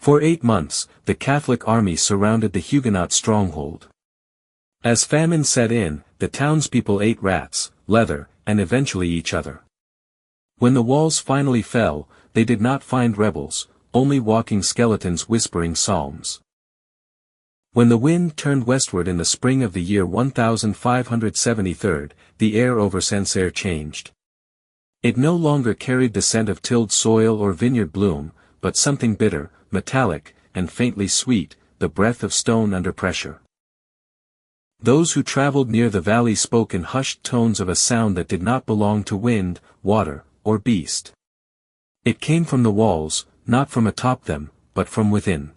For 8 months, the Catholic army surrounded the Huguenot stronghold. As famine set in, the townspeople ate rats, leather, and eventually each other. When the walls finally fell, they did not find rebels, only walking skeletons whispering psalms. When the wind turned westward in the spring of the year 1573, the air over Sancerre changed. It no longer carried the scent of tilled soil or vineyard bloom, but something bitter, metallic, and faintly sweet, the breath of stone under pressure. Those who traveled near the valley spoke in hushed tones of a sound that did not belong to wind, water, or beast. It came from the walls, not from atop them, but from within.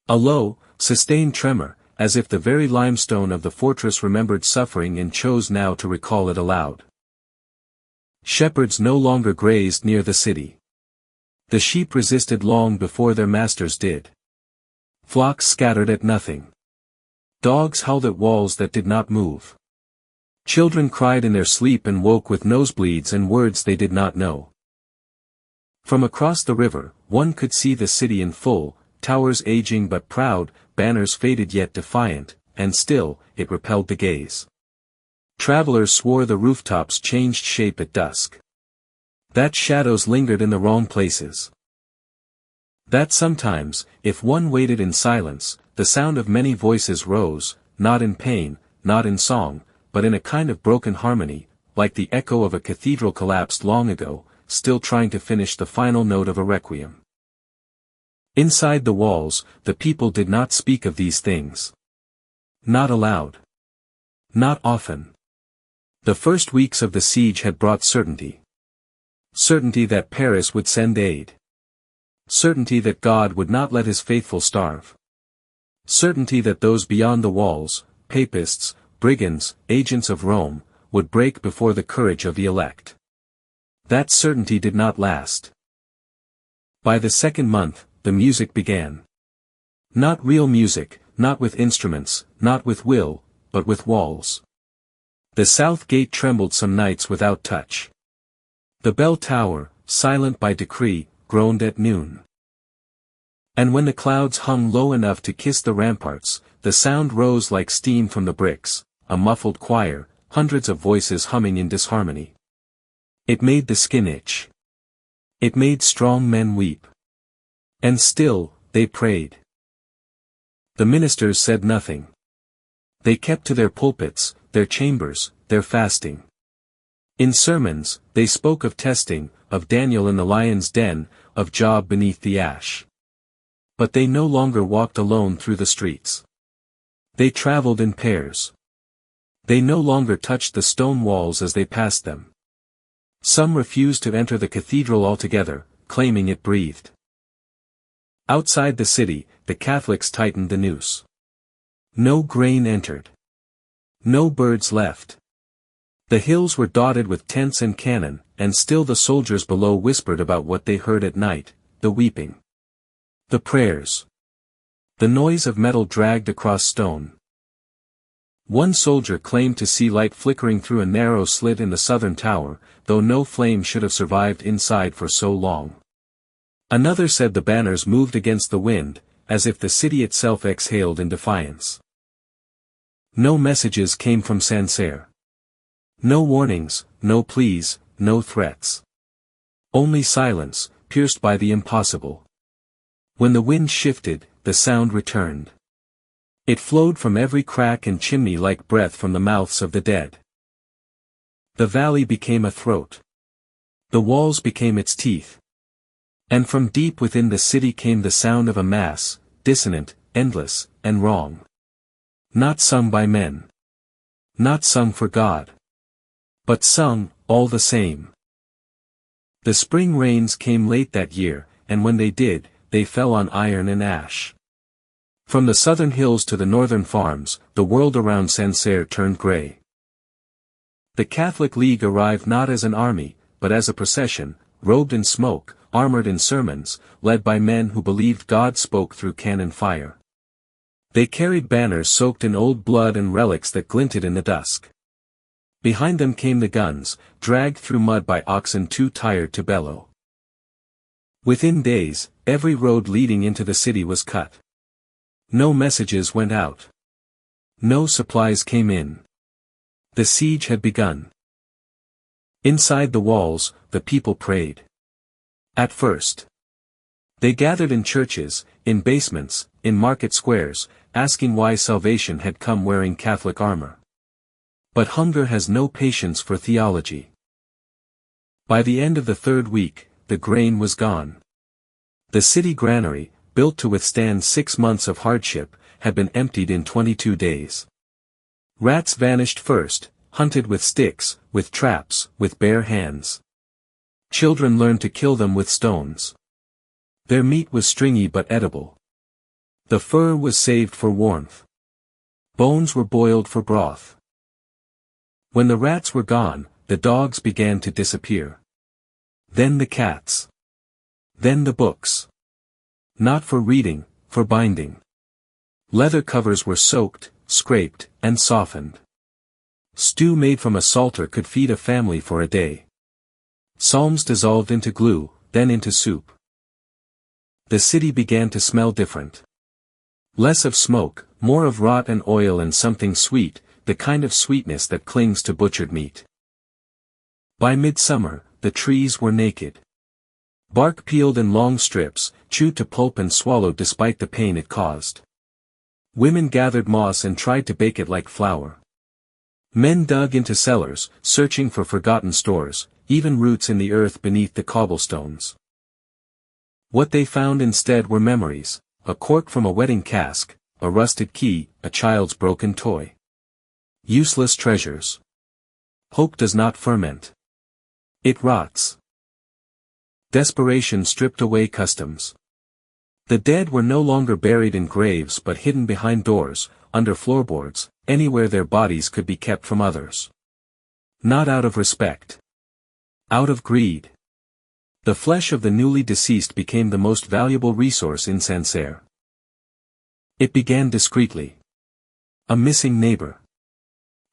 A low, sustained tremor, as if the very limestone of the fortress remembered suffering and chose now to recall it aloud. Shepherds no longer grazed near the city. The sheep resisted long before their masters did. Flocks scattered at nothing. Dogs howled at walls that did not move. Children cried in their sleep and woke with nosebleeds and words they did not know. From across the river, one could see the city in full, towers aging but proud, banners faded yet defiant, and still, it repelled the gaze. Travelers swore the rooftops changed shape at dusk. That shadows lingered in the wrong places. That sometimes, if one waited in silence, the sound of many voices rose, not in pain, not in song, but in a kind of broken harmony, like the echo of a cathedral collapsed long ago, still trying to finish the final note of a requiem. Inside the walls, the people did not speak of these things. Not aloud. Not often. The first weeks of the siege had brought certainty. Certainty that Paris would send aid. Certainty that God would not let his faithful starve. Certainty that those beyond the walls, papists, brigands, agents of Rome, would break before the courage of the elect. That certainty did not last. By the second month, the music began. Not real music, not with instruments, not with will, but with walls. The south gate trembled some nights without touch. The bell tower, silent by decree, groaned at noon. And when the clouds hung low enough to kiss the ramparts, the sound rose like steam from the bricks, a muffled choir, hundreds of voices humming in disharmony. It made the skin itch. It made strong men weep. And still, they prayed. The ministers said nothing. They kept to their pulpits, their chambers, their fasting. In sermons, they spoke of testing, of Daniel in the lion's den, of Job beneath the ash. But they no longer walked alone through the streets. They traveled in pairs. They no longer touched the stone walls as they passed them. Some refused to enter the cathedral altogether, claiming it breathed. Outside the city, the Catholics tightened the noose. No grain entered. No birds left. The hills were dotted with tents and cannon, and still the soldiers below whispered about what they heard at night, the weeping. The prayers. The noise of metal dragged across stone. One soldier claimed to see light flickering through a narrow slit in the southern tower, though no flame should have survived inside for so long. Another said the banners moved against the wind, as if the city itself exhaled in defiance. No messages came from Sancerre. No warnings, no pleas, no threats. Only silence, pierced by the impossible. When the wind shifted, the sound returned. It flowed from every crack and chimney like breath from the mouths of the dead. The valley became a throat. The walls became its teeth. And from deep within the city came the sound of a mass, dissonant, endless, and wrong. Not sung by men. Not sung for God. But sung, all the same. The spring rains came late that year, and when they did, they fell on iron and ash. From the southern hills to the northern farms, the world around Sancerre turned grey. The Catholic League arrived not as an army, but as a procession, robed in smoke, armored in sermons, led by men who believed God spoke through cannon fire. They carried banners soaked in old blood and relics that glinted in the dusk. Behind them came the guns, dragged through mud by oxen too tired to bellow. Within days, every road leading into the city was cut. No messages went out. No supplies came in. The siege had begun. Inside the walls, the people prayed. At first, they gathered in churches, in basements, in market squares, asking why salvation had come wearing Catholic armor. But hunger has no patience for theology. By the end of the third week, the grain was gone. The city granary, built to withstand 6 months of hardship, had been emptied in 22 days. Rats vanished first, hunted with sticks, with traps, with bare hands. Children learned to kill them with stones. Their meat was stringy but edible. The fur was saved for warmth. Bones were boiled for broth. When the rats were gone, the dogs began to disappear. Then the cats. Then the books. Not for reading, for binding. Leather covers were soaked, scraped, and softened. Stew made from a psalter could feed a family for a day. Psalms dissolved into glue, then into soup. The city began to smell different. Less of smoke, more of rot and oil and something sweet, the kind of sweetness that clings to butchered meat. By midsummer, the trees were naked. Bark peeled in long strips, chewed to pulp and swallowed despite the pain it caused. Women gathered moss and tried to bake it like flour. Men dug into cellars, searching for forgotten stores, even roots in the earth beneath the cobblestones. What they found instead were memories, a cork from a wedding cask, a rusted key, a child's broken toy. Useless treasures. Hope does not ferment. It rots. Desperation stripped away customs. The dead were no longer buried in graves but hidden behind doors, under floorboards, anywhere their bodies could be kept from others. Not out of respect. Out of greed. The flesh of the newly deceased became the most valuable resource in Sancerre. It began discreetly. A missing neighbor.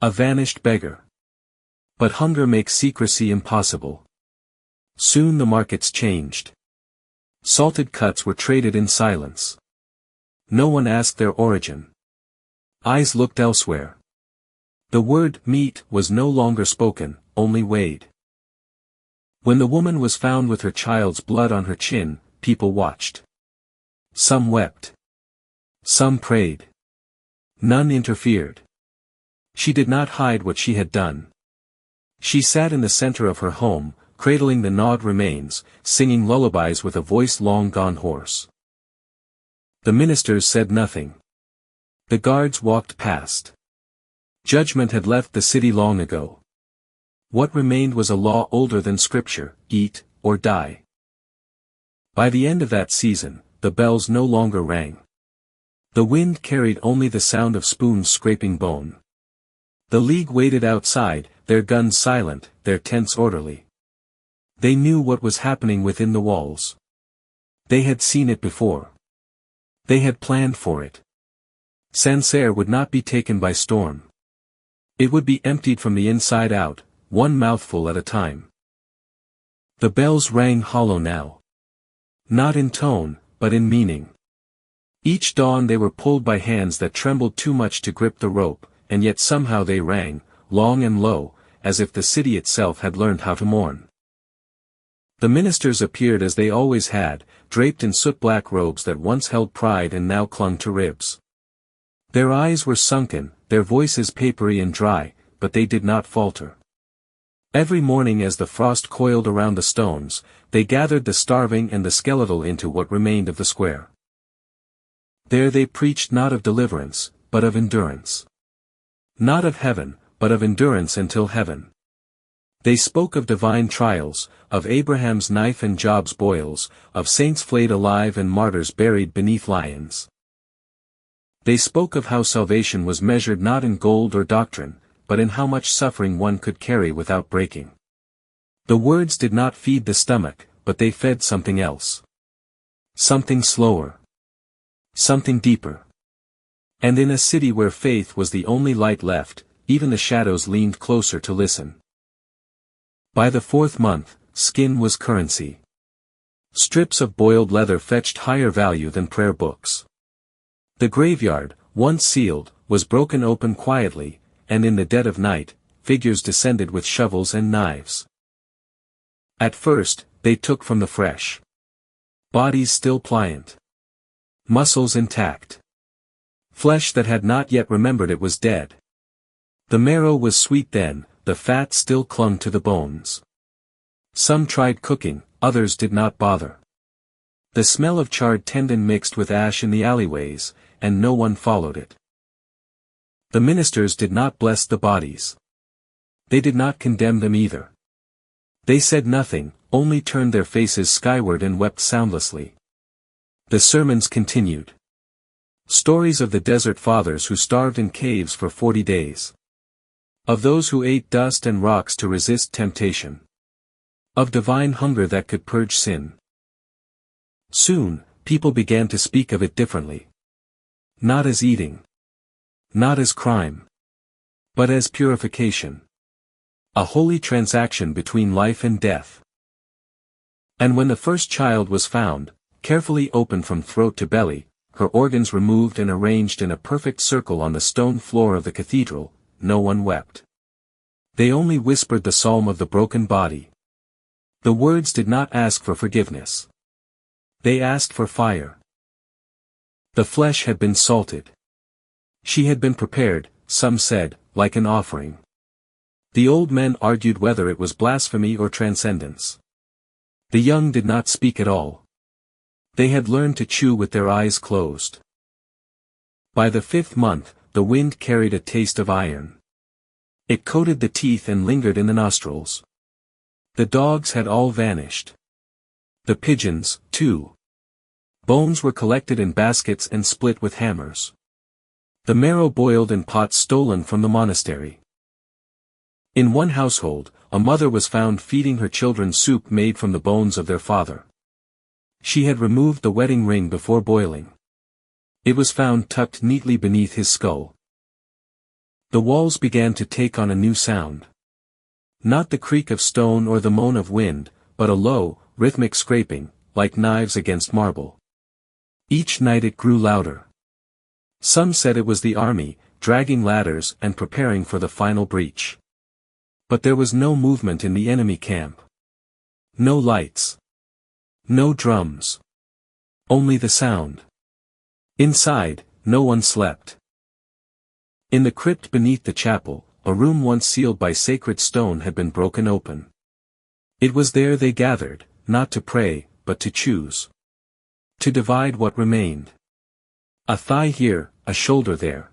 A vanished beggar. But hunger makes secrecy impossible. Soon the markets changed. Salted cuts were traded in silence. No one asked their origin. Eyes looked elsewhere. The word meat was no longer spoken, only weighed. When the woman was found with her child's blood on her chin, people watched. Some wept. Some prayed. None interfered. She did not hide what she had done. She sat in the center of her home, cradling the gnawed remains, singing lullabies with a voice long gone hoarse. The ministers said nothing. The guards walked past. Judgment had left the city long ago. What remained was a law older than scripture: eat, or die. By the end of that season, the bells no longer rang. The wind carried only the sound of spoons scraping bone. The League waited outside, their guns silent, their tents orderly. They knew what was happening within the walls. They had seen it before. They had planned for it. Sancerre would not be taken by storm. It would be emptied from the inside out, one mouthful at a time. The bells rang hollow now. Not in tone, but in meaning. Each dawn they were pulled by hands that trembled too much to grip the rope, and yet somehow they rang, long and low, as if the city itself had learned how to mourn. The ministers appeared as they always had, draped in soot-black robes that once held pride and now clung to ribs. Their eyes were sunken, their voices papery and dry, but they did not falter. Every morning as the frost coiled around the stones, they gathered the starving and the skeletal into what remained of the square. There they preached not of deliverance, but of endurance. Not of heaven, but of endurance until heaven. They spoke of divine trials, of Abraham's knife and Job's boils, of saints flayed alive and martyrs buried beneath lions. They spoke of how salvation was measured not in gold or doctrine, but in how much suffering one could carry without breaking. The words did not feed the stomach, but they fed something else. Something slower. Something deeper. And in a city where faith was the only light left, even the shadows leaned closer to listen. By the 4th month, skin was currency. Strips of boiled leather fetched higher value than prayer books. The graveyard, once sealed, was broken open quietly, and in the dead of night, figures descended with shovels and knives. At first, they took from the fresh. Bodies still pliant. Muscles intact. Flesh that had not yet remembered it was dead. The marrow was sweet then, the fat still clung to the bones. Some tried cooking, others did not bother. The smell of charred tendon mixed with ash in the alleyways, and no one followed it. The ministers did not bless the bodies. They did not condemn them either. They said nothing, only turned their faces skyward and wept soundlessly. The sermons continued. Stories of the desert fathers who starved in caves for 40 days. Of those who ate dust and rocks to resist temptation. Of divine hunger that could purge sin. Soon, people began to speak of it differently. Not as eating. Not as crime. But as purification. A holy transaction between life and death. And when the first child was found, carefully opened from throat to belly, her organs removed and arranged in a perfect circle on the stone floor of the cathedral, no one wept. They only whispered the psalm of the broken body. The words did not ask for forgiveness. They asked for fire. The flesh had been salted. She had been prepared, some said, like an offering. The old men argued whether it was blasphemy or transcendence. The young did not speak at all. They had learned to chew with their eyes closed. By the 5th month, the wind carried a taste of iron. It coated the teeth and lingered in the nostrils. The dogs had all vanished. The pigeons, too. Bones were collected in baskets and split with hammers. The marrow boiled in pots stolen from the monastery. In one household, a mother was found feeding her children soup made from the bones of their father. She had removed the wedding ring before boiling. It was found tucked neatly beneath his skull. The walls began to take on a new sound. Not the creak of stone or the moan of wind, but a low, rhythmic scraping, like knives against marble. Each night it grew louder. Some said it was the army, dragging ladders and preparing for the final breach. But there was no movement in the enemy camp. No lights. No drums. Only the sound. Inside, no one slept. In the crypt beneath the chapel, a room once sealed by sacred stone had been broken open. It was there they gathered, not to pray, but to choose. To divide what remained. A thigh here, a shoulder there.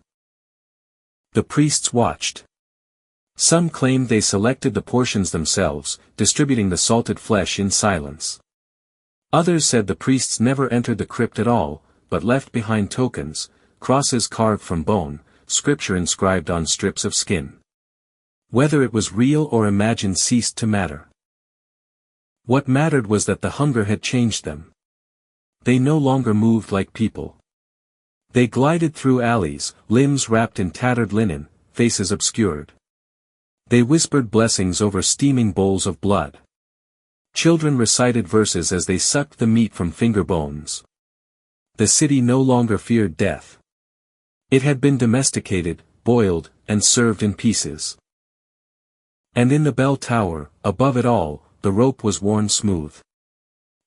The priests watched. Some claimed they selected the portions themselves, distributing the salted flesh in silence. Others said the priests never entered the crypt at all, but left behind tokens, crosses carved from bone, scripture inscribed on strips of skin. Whether it was real or imagined ceased to matter. What mattered was that the hunger had changed them. They no longer moved like people. They glided through alleys, limbs wrapped in tattered linen, faces obscured. They whispered blessings over steaming bowls of blood. Children recited verses as they sucked the meat from finger bones. The city no longer feared death. It had been domesticated, boiled, and served in pieces. And in the bell tower, above it all, the rope was worn smooth.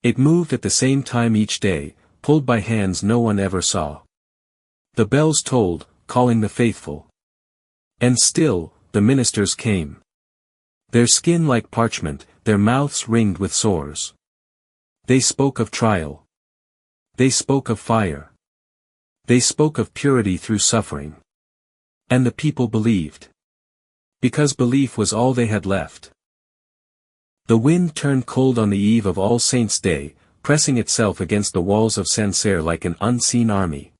It moved at the same time each day, pulled by hands no one ever saw. The bells tolled, calling the faithful. And still, the ministers came. Their skin like parchment, their mouths ringed with sores. They spoke of trial. They spoke of fire. They spoke of purity through suffering. And the people believed. Because belief was all they had left. The wind turned cold on the eve of All Saints' Day, pressing itself against the walls of Sancerre like an unseen army.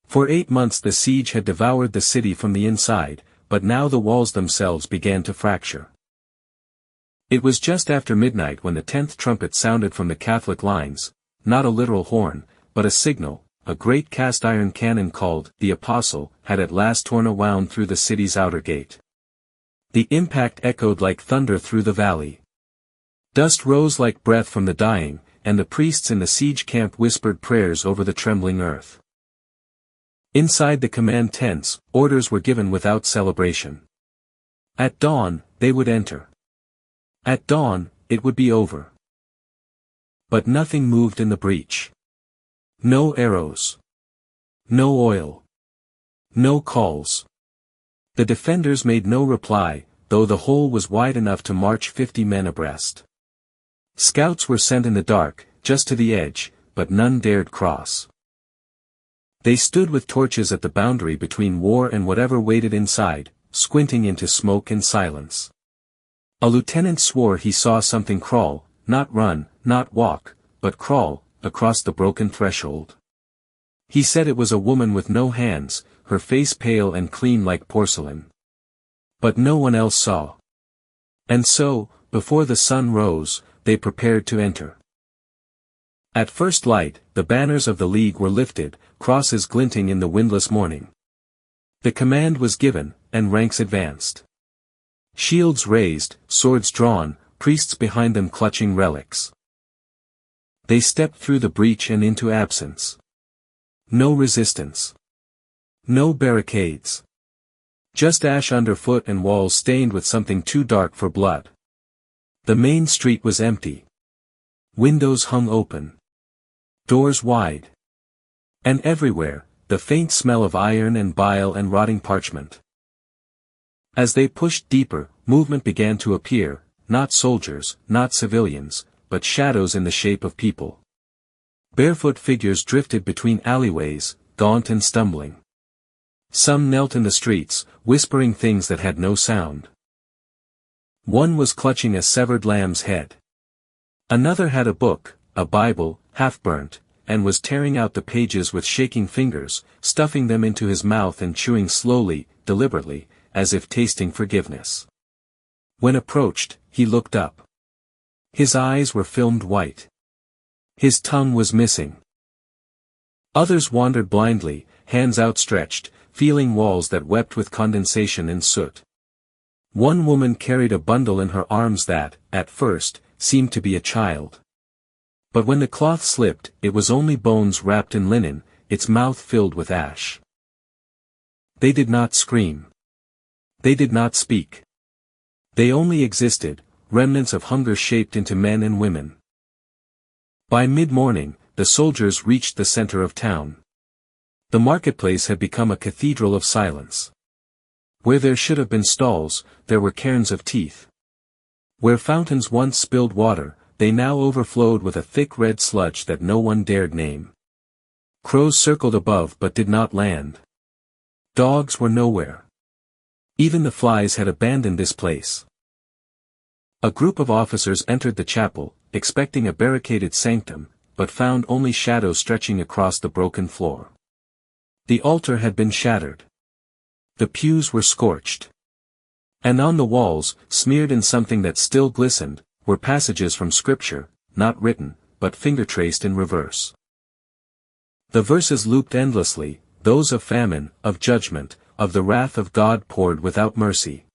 For 8 months the siege had devoured the city from the inside, but now the walls themselves began to fracture. It was just after midnight when the 10th trumpet sounded from the Catholic lines, not a literal horn, but a signal. A great cast-iron cannon called the Apostle had at last torn a wound through the city's outer gate. The impact echoed like thunder through the valley. Dust rose like breath from the dying, and the priests in the siege camp whispered prayers over the trembling earth. Inside the command tents, orders were given without celebration. At dawn, they would enter. At dawn, it would be over. But nothing moved in the breach. No arrows. No oil. No calls. The defenders made no reply, though the hole was wide enough to march 50 men abreast. Scouts were sent in the dark, just to the edge, but none dared cross. They stood with torches at the boundary between war and whatever waited inside, squinting into smoke and silence. A lieutenant swore he saw something crawl, not run, not walk, but crawl, across the broken threshold. He said it was a woman with no hands, her face pale and clean like porcelain. But no one else saw. And so, before the sun rose, they prepared to enter. At first light, the banners of the League were lifted, crosses glinting in the windless morning. The command was given, and ranks advanced. Shields raised, swords drawn, priests behind them clutching relics. They stepped through the breach and into absence. No resistance. No barricades. Just ash underfoot and walls stained with something too dark for blood. The main street was empty. Windows hung open. Doors wide. And everywhere, the faint smell of iron and bile and rotting parchment. As they pushed deeper, movement began to appear, not soldiers, not civilians, but shadows in the shape of people. Barefoot figures drifted between alleyways, gaunt and stumbling. Some knelt in the streets, whispering things that had no sound. One was clutching a severed lamb's head. Another had a book, a Bible, half-burnt, and was tearing out the pages with shaking fingers, stuffing them into his mouth and chewing slowly, deliberately, as if tasting forgiveness. When approached, he looked up. His eyes were filmed white. His tongue was missing. Others wandered blindly, hands outstretched, feeling walls that wept with condensation and soot. One woman carried a bundle in her arms that, at first, seemed to be a child. But when the cloth slipped, it was only bones wrapped in linen, its mouth filled with ash. They did not scream. They did not speak. They only existed, remnants of hunger shaped into men and women. By mid-morning, the soldiers reached the center of town. The marketplace had become a cathedral of silence. Where there should have been stalls, there were cairns of teeth. Where fountains once spilled water, they now overflowed with a thick red sludge that no one dared name. Crows circled above but did not land. Dogs were nowhere. Even the flies had abandoned this place. A group of officers entered the chapel, expecting a barricaded sanctum, but found only shadows stretching across the broken floor. The altar had been shattered. The pews were scorched. And on the walls, smeared in something that still glistened, were passages from Scripture, not written, but finger-traced in reverse. The verses looped endlessly, those of famine, of judgment, of the wrath of God poured without mercy.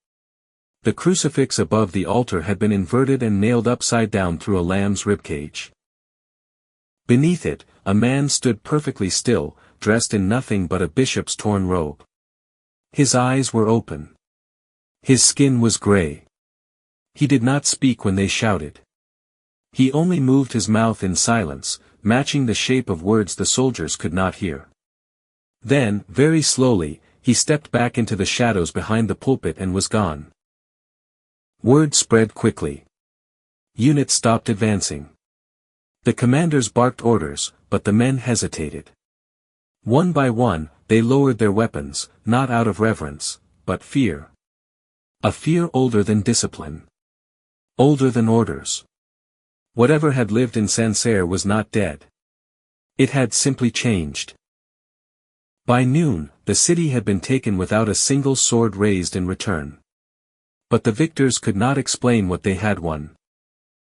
The crucifix above the altar had been inverted and nailed upside down through a lamb's ribcage. Beneath it, a man stood perfectly still, dressed in nothing but a bishop's torn robe. His eyes were open. His skin was gray. He did not speak when they shouted. He only moved his mouth in silence, matching the shape of words the soldiers could not hear. Then, very slowly, he stepped back into the shadows behind the pulpit and was gone. Word spread quickly. Units stopped advancing. The commanders barked orders, but the men hesitated. One by one, they lowered their weapons, not out of reverence, but fear. A fear older than discipline. Older than orders. Whatever had lived in Sancerre was not dead. It had simply changed. By noon, the city had been taken without a single sword raised in return. But the victors could not explain what they had won.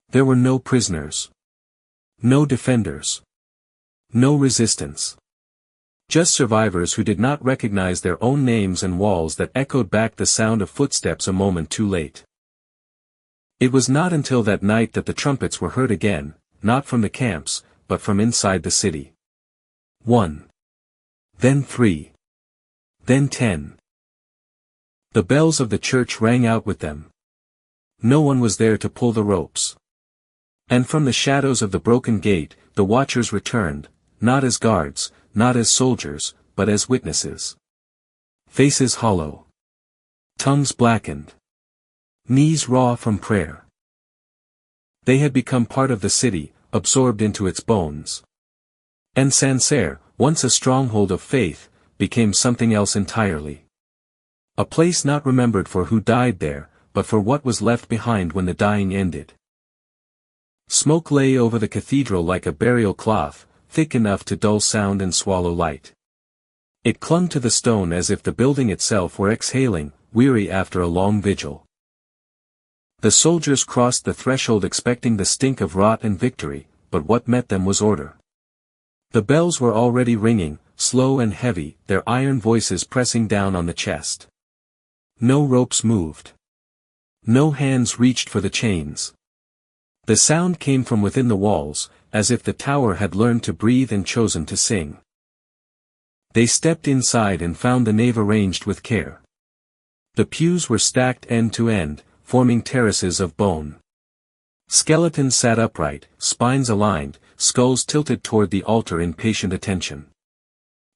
There were no prisoners. No defenders. No resistance. Just survivors who did not recognize their own names and walls that echoed back the sound of footsteps a moment too late. It was not until that night that the trumpets were heard again, not from the camps, but from inside the city. 1. Then 3. Then 10. The bells of the church rang out with them. No one was there to pull the ropes. And from the shadows of the broken gate, the watchers returned, not as guards, not as soldiers, but as witnesses. Faces hollow. Tongues blackened. Knees raw from prayer. They had become part of the city, absorbed into its bones. And Sancerre, once a stronghold of faith, became something else entirely. A place not remembered for who died there, but for what was left behind when the dying ended. Smoke lay over the cathedral like a burial cloth, thick enough to dull sound and swallow light. It clung to the stone as if the building itself were exhaling, weary after a long vigil. The soldiers crossed the threshold expecting the stink of rot and victory, but what met them was order. The bells were already ringing, slow and heavy, their iron voices pressing down on the chest. No ropes moved. No hands reached for the chains. The sound came from within the walls, as if the tower had learned to breathe and chosen to sing. They stepped inside and found the nave arranged with care. The pews were stacked end to end, forming terraces of bone. Skeletons sat upright, spines aligned, skulls tilted toward the altar in patient attention.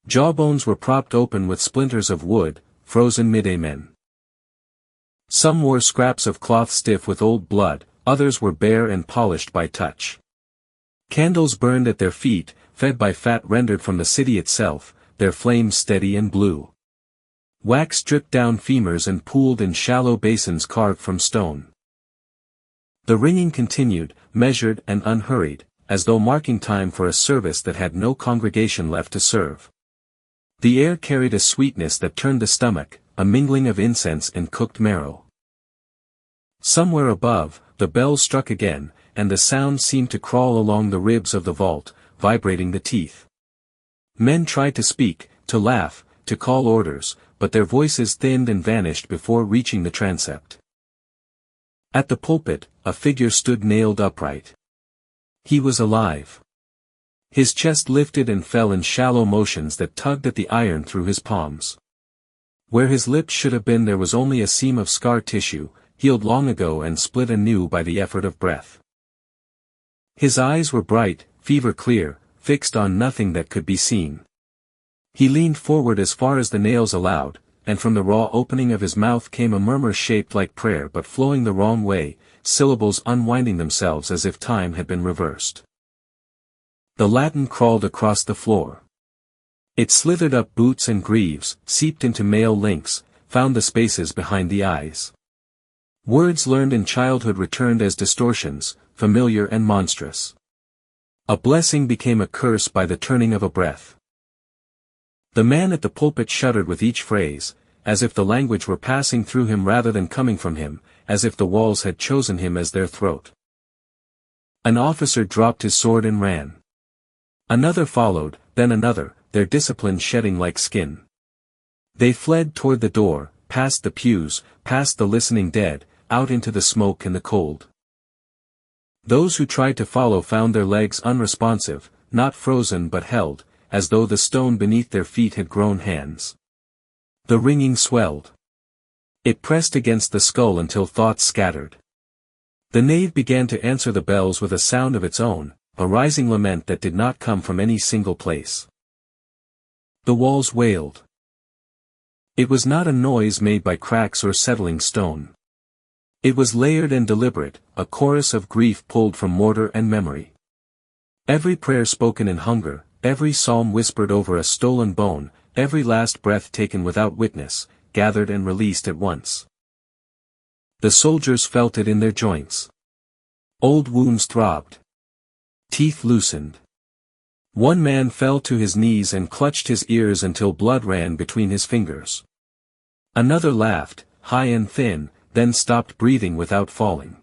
Jawbones were propped open with splinters of wood, frozen mid-amen. Some wore scraps of cloth stiff with old blood, others were bare and polished by touch. Candles burned at their feet, fed by fat rendered from the city itself, their flames steady and blue. Wax dripped down femurs and pooled in shallow basins carved from stone. The ringing continued, measured and unhurried, as though marking time for a service that had no congregation left to serve. The air carried a sweetness that turned the stomach, a mingling of incense and cooked marrow. Somewhere above, the bells struck again, and the sound seemed to crawl along the ribs of the vault, vibrating the teeth. Men tried to speak, to laugh, to call orders, but their voices thinned and vanished before reaching the transept. At the pulpit, a figure stood nailed upright. He was alive. His chest lifted and fell in shallow motions that tugged at the iron through his palms. Where his lips should have been there was only a seam of scar tissue, healed long ago and split anew by the effort of breath. His eyes were bright, fever clear, fixed on nothing that could be seen. He leaned forward as far as the nails allowed, and from the raw opening of his mouth came a murmur shaped like prayer but flowing the wrong way, syllables unwinding themselves as if time had been reversed. The Latin crawled across the floor. It slithered up boots and greaves, seeped into male links, found the spaces behind the eyes. Words learned in childhood returned as distortions, familiar and monstrous. A blessing became a curse by the turning of a breath. The man at the pulpit shuddered with each phrase, as if the language were passing through him rather than coming from him, as if the walls had chosen him as their throat. An officer dropped his sword and ran. Another followed, then another, their discipline shedding like skin. They fled toward the door, past the pews, past the listening dead, out into the smoke and the cold. Those who tried to follow found their legs unresponsive, not frozen but held, as though the stone beneath their feet had grown hands. The ringing swelled. It pressed against the skull until thoughts scattered. The nave began to answer the bells with a sound of its own, a rising lament that did not come from any single place. The walls wailed. It was not a noise made by cracks or settling stone. It was layered and deliberate, a chorus of grief pulled from mortar and memory. Every prayer spoken in hunger, every psalm whispered over a stolen bone, every last breath taken without witness, gathered and released at once. The soldiers felt it in their joints. Old wounds throbbed. Teeth loosened. One man fell to his knees and clutched his ears until blood ran between his fingers. Another laughed, high and thin, then stopped breathing without falling.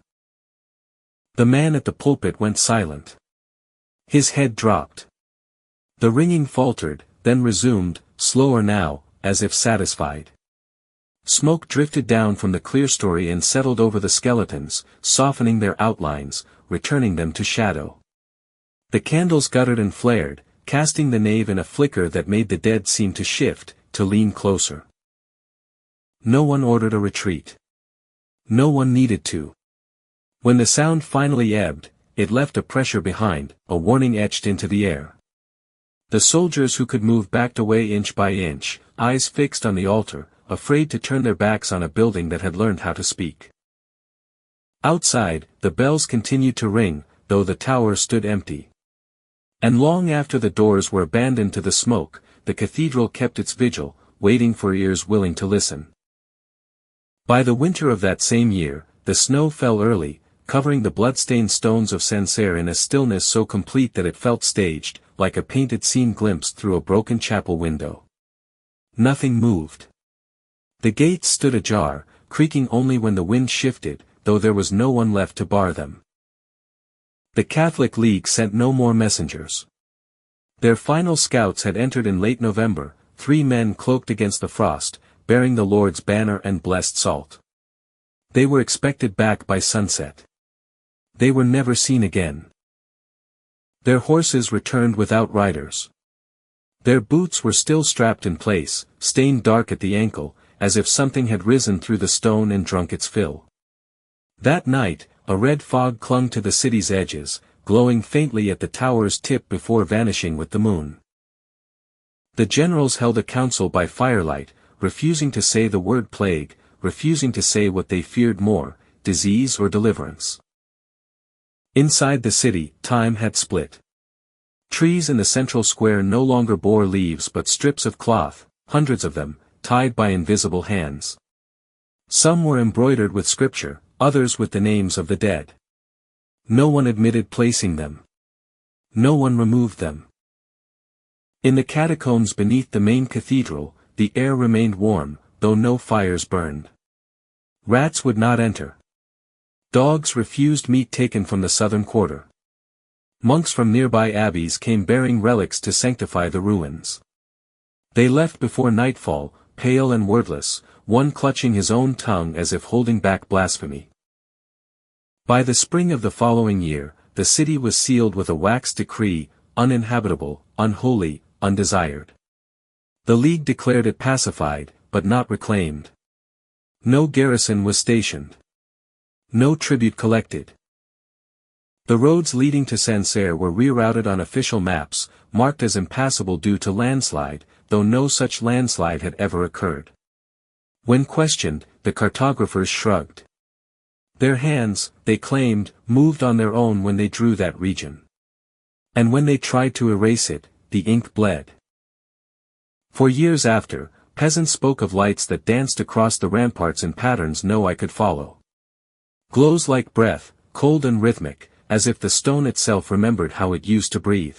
The man at the pulpit went silent. His head dropped. The ringing faltered, then resumed, slower now, as if satisfied. Smoke drifted down from the clerestory and settled over the skeletons, softening their outlines, returning them to shadow. The candles guttered and flared, casting the nave in a flicker that made the dead seem to shift, to lean closer. No one ordered a retreat. No one needed to. When the sound finally ebbed, it left a pressure behind, a warning etched into the air. The soldiers who could move backed away inch by inch, eyes fixed on the altar, afraid to turn their backs on a building that had learned how to speak. Outside, the bells continued to ring, though the tower stood empty. And long after the doors were abandoned to the smoke, the cathedral kept its vigil, waiting for ears willing to listen. By the winter of that same year, the snow fell early, covering the blood-stained stones of Sancerre in a stillness so complete that it felt staged, like a painted scene glimpsed through a broken chapel window. Nothing moved. The gates stood ajar, creaking only when the wind shifted, though there was no one left to bar them. The Catholic League sent no more messengers. Their final scouts had entered in late November, 3 men cloaked against the frost, bearing the Lord's banner and blessed salt. They were expected back by sunset. They were never seen again. Their horses returned without riders. Their boots were still strapped in place, stained dark at the ankle, as if something had risen through the stone and drunk its fill. That night, a red fog clung to the city's edges, glowing faintly at the tower's tip before vanishing with the moon. The generals held a council by firelight, refusing to say the word plague, refusing to say what they feared more, disease or deliverance. Inside the city, time had split. Trees in the central square no longer bore leaves but strips of cloth, hundreds of them, tied by invisible hands. Some were embroidered with scripture, others with the names of the dead. No one admitted placing them. No one removed them. In the catacombs beneath the main cathedral, the air remained warm, though no fires burned. Rats would not enter. Dogs refused meat taken from the southern quarter. Monks from nearby abbeys came bearing relics to sanctify the ruins. They left before nightfall, pale and wordless, one clutching his own tongue as if holding back blasphemy. By the spring of the following year, the city was sealed with a wax decree, uninhabitable, unholy, undesired. The League declared it pacified, but not reclaimed. No garrison was stationed. No tribute collected. The roads leading to Sancerre were rerouted on official maps, marked as impassable due to landslide, though no such landslide had ever occurred. When questioned, the cartographers shrugged. Their hands, they claimed, moved on their own when they drew that region. And when they tried to erase it, the ink bled. For years after, peasants spoke of lights that danced across the ramparts in patterns no eye could follow. Glows like breath, cold and rhythmic, as if the stone itself remembered how it used to breathe.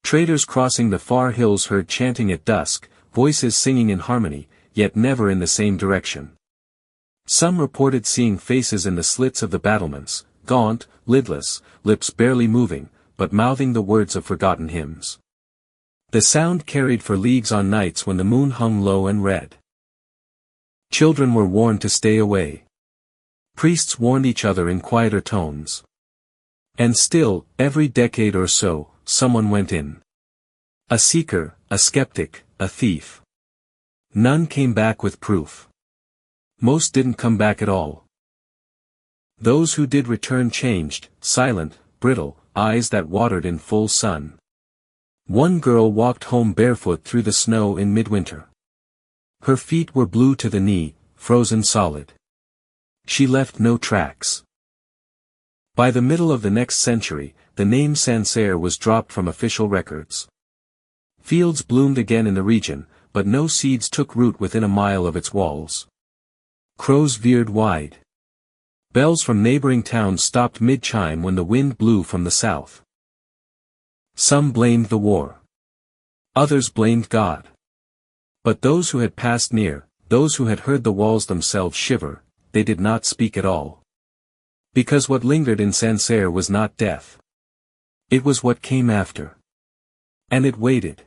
Traders crossing the far hills heard chanting at dusk, voices singing in harmony, yet never in the same direction. Some reported seeing faces in the slits of the battlements, gaunt, lidless, lips barely moving, but mouthing the words of forgotten hymns. The sound carried for leagues on nights when the moon hung low and red. Children were warned to stay away. Priests warned each other in quieter tones. And still, every decade or so, someone went in. A seeker, a skeptic, a thief. None came back with proof. Most didn't come back at all. Those who did return changed, silent, brittle, eyes that watered in full sun. One girl walked home barefoot through the snow in midwinter. Her feet were blue to the knee, frozen solid. She left no tracks. By the middle of the next century, the name Sancerre was dropped from official records. Fields bloomed again in the region, but no seeds took root within a mile of its walls. Crows veered wide. Bells from neighboring towns stopped mid-chime when the wind blew from the south. Some blamed the war. Others blamed God. But those who had passed near, those who had heard the walls themselves shiver, they did not speak at all. Because what lingered in Sancerre was not death. It was what came after. And it waited.